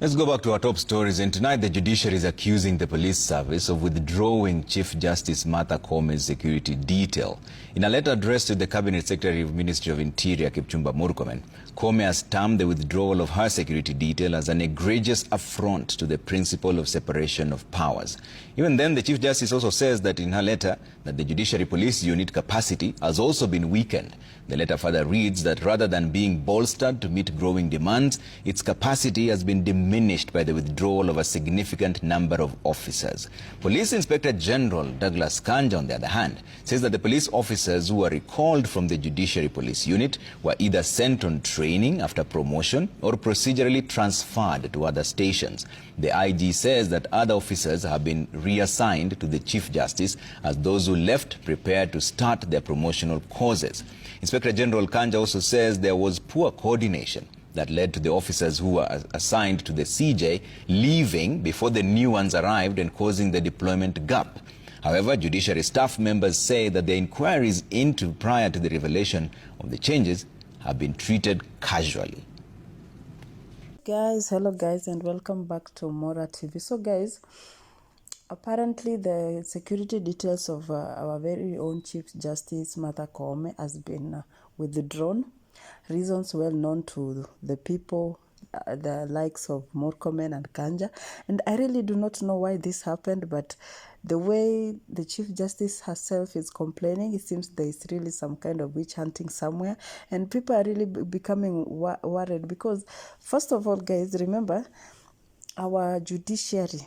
Let's go back to our top stories, and tonight the judiciary is accusing the police service of withdrawing Chief Justice Martha Koome's security detail. In a letter addressed to the Cabinet Secretary of Ministry of Interior, Kipchumba Murkomen, Koome has termed the withdrawal of her security detail as an egregious affront to the principle of separation of powers. Even then, the Chief Justice also says that in her letter that the Judiciary Police Unit capacity has also been weakened. The letter further reads that rather than being bolstered to meet growing demands, its capacity has been diminished by the withdrawal of a significant number of officers. Police Inspector General Douglas Kanja, on the other hand, says that the police officers who were recalled from the Judiciary Police Unit were either sent on training after promotion or procedurally transferred to other stations. The IG says that other officers have been reassigned to the Chief Justice as those who left prepared to start their promotional courses. Inspector General Kanja also says there was poor coordination that led to the officers who were assigned to the CJ leaving before the new ones arrived and causing the deployment gap. However, judiciary staff members say that the inquiries into prior to the revelation of the changes have been treated casually. Guys, hello guys, and welcome back to Mora TV. So guys, apparently the security details of our very own Chief Justice Martha Koome has been withdrawn. Reasons well known to the people, the likes of Murkomen and Kanja, and I really do not know why this happened, but the way the Chief Justice herself is complaining, it seems there is really some kind of witch hunting somewhere, and people are really becoming worried because, first of all, guys, remember our judiciary,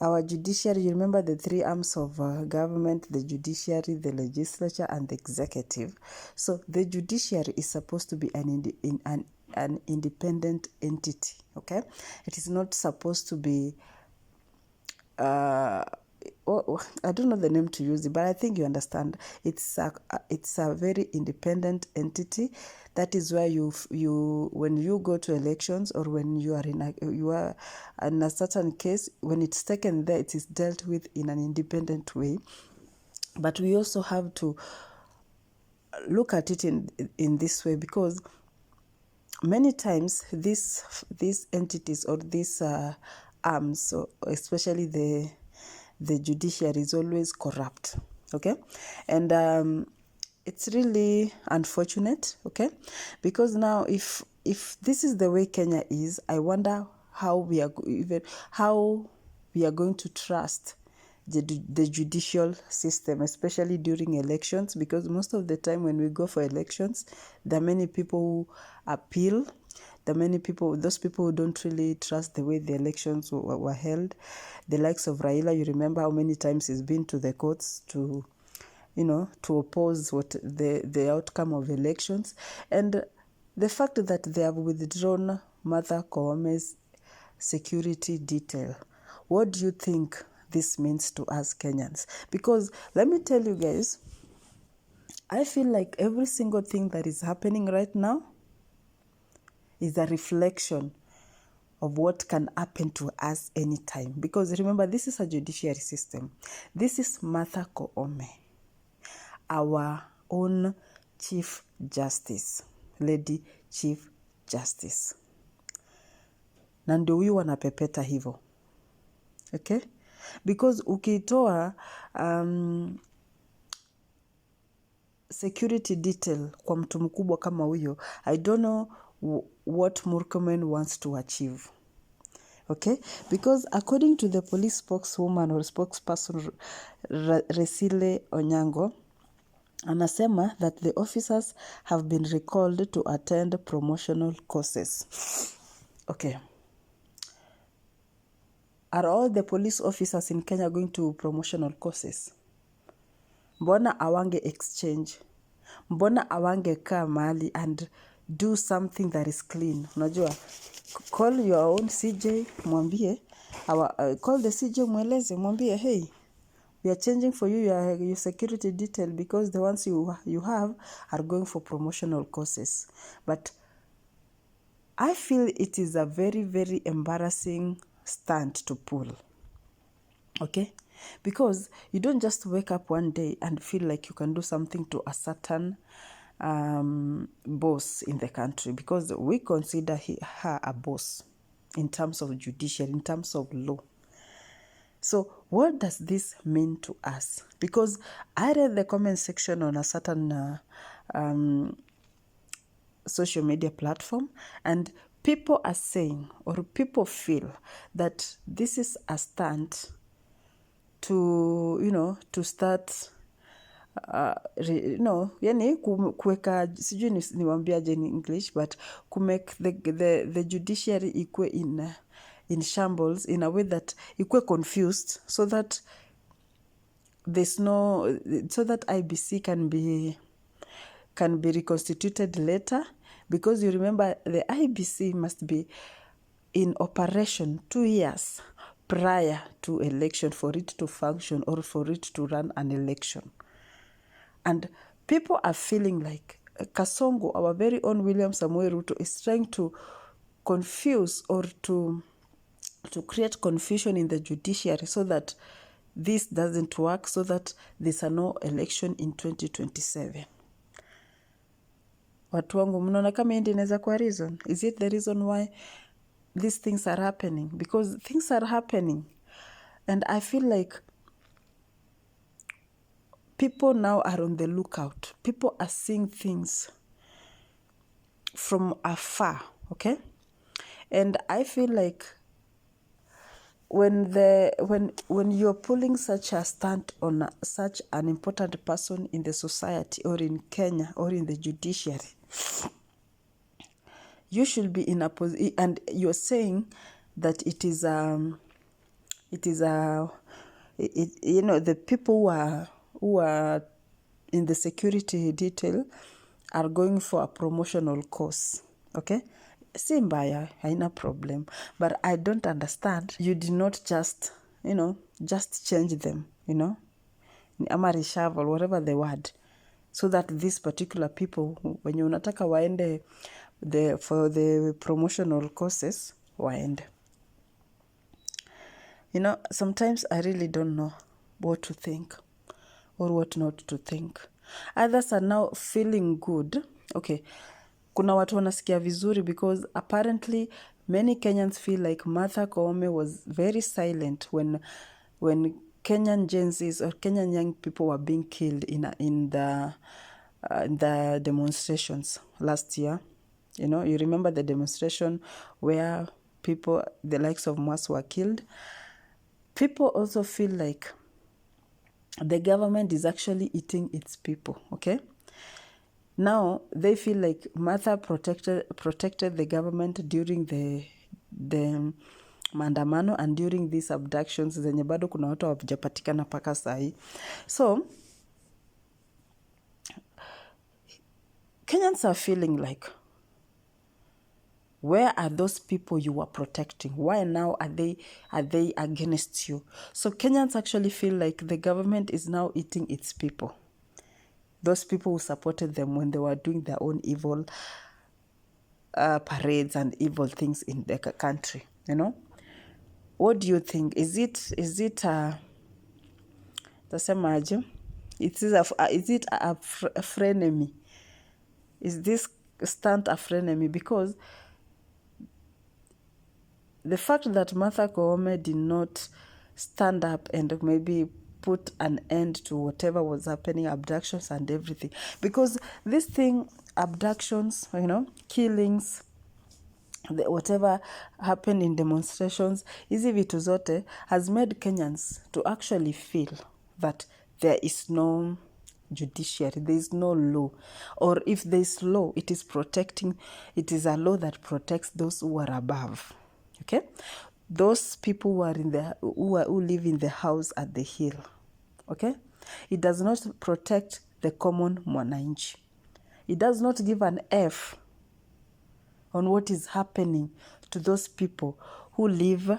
our judiciary, you remember the three arms of government, the judiciary, the legislature, and the executive. So the judiciary is supposed to be an independent entity, okay? It is not supposed to be, I don't know the name to use it, but I think you understand. It's a very independent entity. That is why when you go to elections or when you are in a certain case, when it's taken there, it is dealt with in an independent way. But we also have to look at it in this way, because many times these entities or these arms, so especially the judiciary, is always corrupt, okay? And it's really unfortunate, okay? Because now if this is the way Kenya is, I wonder how we are going to trust the judicial system, especially during elections, because most of the time when we go for elections, there are many people who appeal. There are many people, those people who don't really trust the way the elections were held. The likes of Raila, you remember how many times he's been to the courts to oppose the outcome of elections. And the fact that they have withdrawn Martha Koome's security detail, what do you think this means to us Kenyans? Because let me tell you guys, I feel like every single thing that is happening right now is a reflection of what can happen to us anytime. Because remember, this is a judiciary system. This is Martha Koome, our own Chief Justice, Lady Chief Justice. Na ndio huyu wanapepeta hivyo. Okay? Because ukitoa security detail kwa mtu mkubwa kama huyo, I don't know what Murkomen wants to achieve. Okay? Because according to the police spokeswoman or spokesperson Resile Onyango, anasema that the officers have been recalled to attend promotional courses. Okay. Are all the police officers in Kenya going to promotional courses? Mbona awange exchange? Mbona awange kaa mahali and do something that is clean? Unajua, call your own CJ, mwambie, call the CJ mweleze, mwambie, hey, we are changing for you your security detail because the ones you have are going for promotional courses. But I feel it is a very, very embarrassing stunt to pull. Okay? Because you don't just wake up one day and feel like you can do something to a certain boss in the country, because we consider her a boss in terms of judiciary, in terms of law. So what does this mean to us? Because I read the comment section on a certain social media platform, and people are saying, or people feel that this is a stunt to, to start yani kuweka, sijui niwaambiaje in English, but kumake the judiciary ikue in shambles, in a way that ikue confused, so that IBC can be reconstituted later, because you remember the IBC must be in operation 2 years prior to election for it to function, or for it to run an election. And people are feeling like Kasongo, our very own William Samoei Ruto, is trying to confuse, or to create confusion in the judiciary, so that this doesn't work, so that there's no election in 2027. Watu wangu, mnaona kama hii inaweza kuwa reason? Is it the reason why these things are happening? Because things are happening, and I feel like people now are on the lookout. People are seeing things from afar, okay? And I feel like when you're pulling such a stunt on such an important person in the society, or in Kenya, or in the judiciary, you should be in a position, and you're saying that the people who are in the security detail are going for a promotional course, okay? Si mbaya, haina problem, but I don't understand. You did not just change them, ama reshuffle, whatever the word, so that these particular people, when you unataka waende for the promotional courses, waende. Sometimes I really don't know what to think or what not to think. Others are now feeling good. Okay, kuna watu wanasikia vizuri, because apparently many Kenyans feel like Martha Koome was very silent when Kenyan Gen Zs or Kenyan young people were being killed in the demonstrations last year. You remember the demonstration where people, the likes of Mas, were killed. People also feel like the government is actually eating its people, okay? Now, they feel like Martha protected the government during the maandamano and during these abductions zenye bado kuna watu hawajapatikana mpaka sahi. So, Kenyans are feeling like, where are those people you were protecting? Why now are they against you? So Kenyans actually feel like the government is now eating its people. Those people who supported them when they were doing their own evil parades and evil things in the country, What do you think? Is it tasemaje? Is it a frenemy? Is this stunt a frenemy? Because the fact that Martha Koome did not stand up and maybe put an end to whatever was happening, abductions and everything. Because this thing, abductions, killings, whatever happened in demonstrations, hizi vitu zote has made Kenyans to actually feel that there is no judiciary, there is no law. Or if there is law, it is a law that protects those who are above. Okay, those people who are who live in the house at the hill. Okay, it does not protect the common mwananchi. It does not give an F on what is happening to those people who live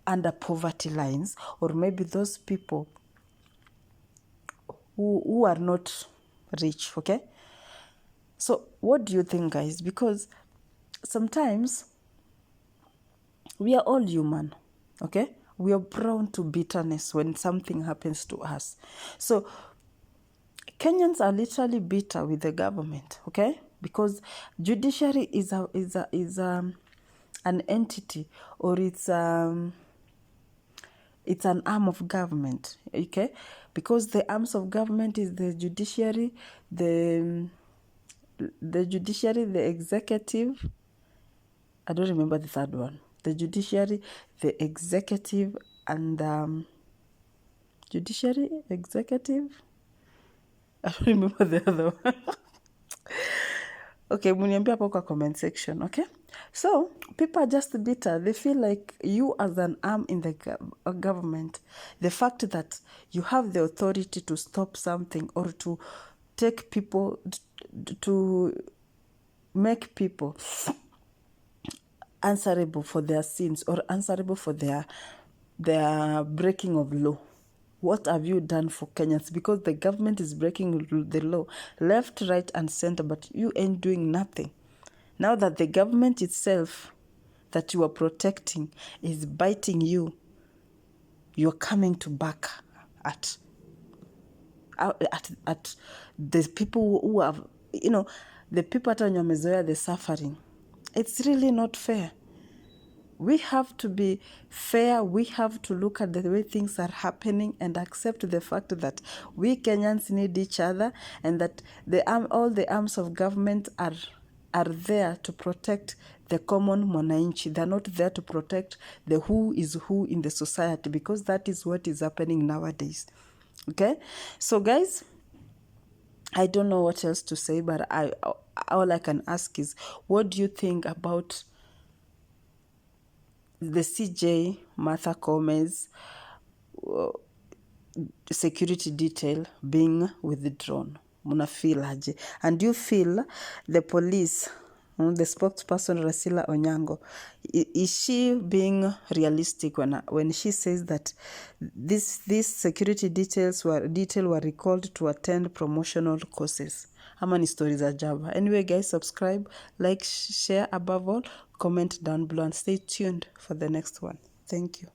under poverty lines, or maybe those people who are not rich. Okay, so what do you think, guys? Because sometimes we are all human, okay? We are prone to bitterness when something happens to us. So Kenyans are literally bitter with the government, okay? Because judiciary is an entity, or it's an arm of government, okay? Because the arms of government is the judiciary, the executive. I don't remember the third one. The judiciary, the executive, and judiciary, executive. I don't remember the other one. Okay, muniambia hapo kwa comment section, okay? So, people are just bitter. They feel like you as an arm in the government, the fact that you have the authority to stop something or to take people, to make people answerable for their sins or answerable for their breaking of law. What have you done for Kenyans? Because the government is breaking the law left, right, and center, but you ain't doing nothing. Now that the government itself that you are protecting is biting you, you're coming to back at the people who have, the people at Nyamezoya, the suffering. It's really not fair. We have to be fair. We have to look at the way things are happening and accept the fact that we Kenyans need each other, and that all the arms of government are there to protect the common mwananchi. They're not there to protect the who is who in the society, because that is what is happening nowadays. Okay? So guys, I don't know what else to say, but all I can ask is, what do you think about the CJ Martha Kome's security detail being withdrawn? Muna feel aje? And do you feel the police, the spokesperson Rasila Onyango, is she being realistic when she says that these security details were recalled to attend promotional courses? Ama ni stories za Java. Anyway guys, subscribe, like, share, above all, comment down below, and stay tuned for the next one. Thank you.